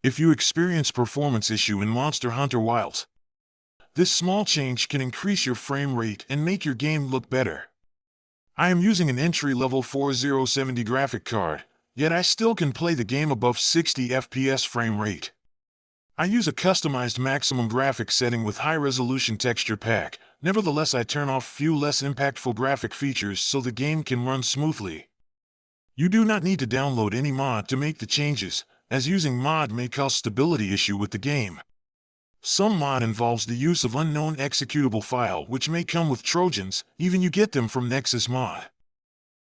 If you experience performance issue in Monster Hunter Wilds, this small change can increase your frame rate and make your game look better. I am using an entry-level 4070 graphic card, yet I still can play the game above 60 FPS frame rate. I use a customized maximum graphics setting with high-resolution texture pack. Nevertheless, I turn off few less impactful graphic features so the game can run smoothly. You do not need to download any mod to make the changes, as using mod may cause stability issue with the game. Some mod involves the use of unknown executable file which may come with Trojans, even you get them from Nexus Mod.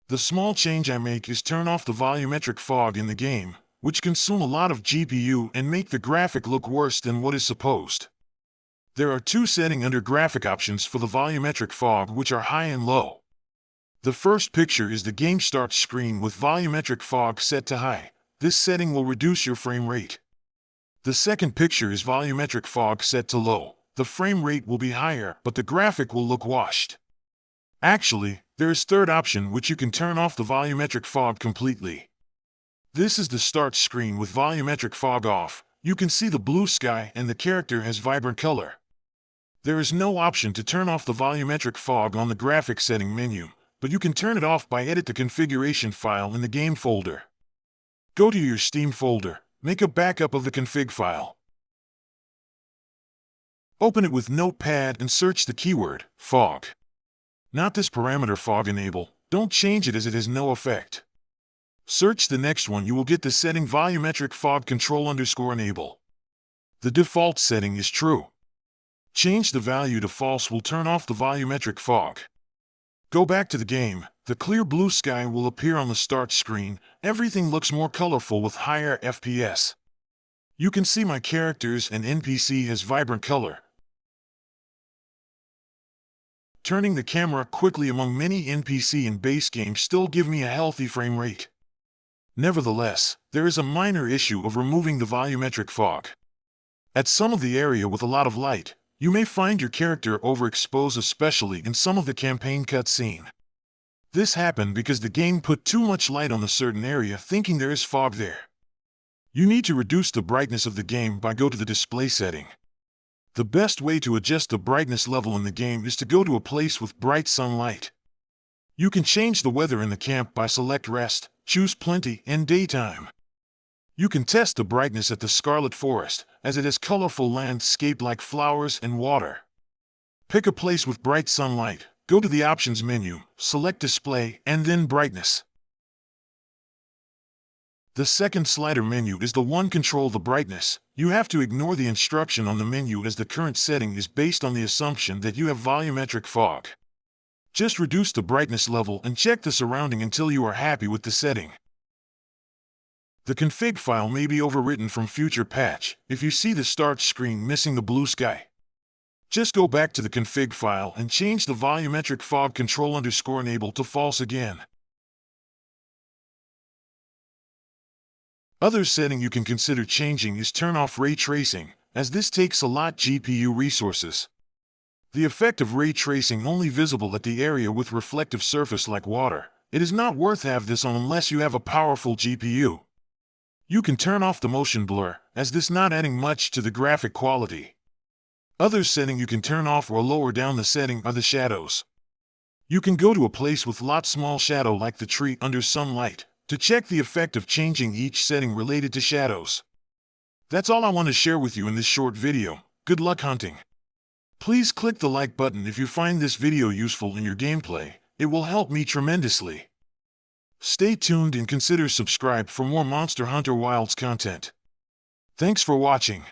The small change I make is turn off the volumetric fog in the game, which consume a lot of GPU and make the graphic look worse than what is supposed. There are two settings under graphic options for the volumetric fog which are high and low. The first picture is the game start screen with volumetric fog set to high. This setting will reduce your frame rate. The second picture is volumetric fog set to low. The frame rate will be higher, but the graphic will look washed. Actually, there is third option which you can turn off the volumetric fog completely. This is the start screen with volumetric fog off. You can see the blue sky and the character has vibrant color. There is no option to turn off the volumetric fog on the graphic setting menu, but you can turn it off by edit the configuration file in the game folder. Go to your Steam folder. Make a backup of the config file. Open it with Notepad and search the keyword, fog. Not this parameter fog enable, don't change it as it has no effect. Search the next one, you will get the setting volumetric fog control_enable. The default setting is true. Change the value to false will turn off the volumetric fog. Go back to the game. The clear blue sky will appear on the start screen. Everything looks more colorful with higher FPS. You can see my characters and NPC has vibrant color. Turning the camera quickly among many NPC in base game still give me a healthy frame rate. Nevertheless, there is a minor issue of removing the volumetric fog. At some of the area with a lot of light, you may find your character overexposed, especially in some of the campaign cutscene. This happened because the game put too much light on a certain area thinking there is fog there. You need to reduce the brightness of the game by go to the display setting. The best way to adjust the brightness level in the game is to go to a place with bright sunlight. You can change the weather in the camp by select rest, choose plenty, and daytime. You can test the brightness at the Scarlet Forest, as it has colorful landscape like flowers and water. Pick a place with bright sunlight. Go to the options menu, select display, and then brightness. The second slider menu is the one control the brightness. You have to ignore the instruction on the menu as the current setting is based on the assumption that you have volumetric fog. Just reduce the brightness level and check the surrounding until you are happy with the setting. The config file may be overwritten from future patch if you see the start screen missing the blue sky. Just go back to the config file and change the volumetric fog control_enable to false again. Other setting you can consider changing is turn off ray tracing, as this takes a lot GPU resources. The effect of ray tracing only visible at the area with reflective surface like water. It is not worth have this on unless you have a powerful GPU. You can turn off the motion blur, as this not adding much to the graphic quality. Other setting you can turn off or lower down the setting are the shadows. You can go to a place with lot small shadow like the tree under some light, to check the effect of changing each setting related to shadows. That's all I want to share with you in this short video. Good luck hunting. Please click the like button if you find this video useful in your gameplay. It will help me tremendously. Stay tuned and consider subscribe for more Monster Hunter Wilds content. Thanks for watching.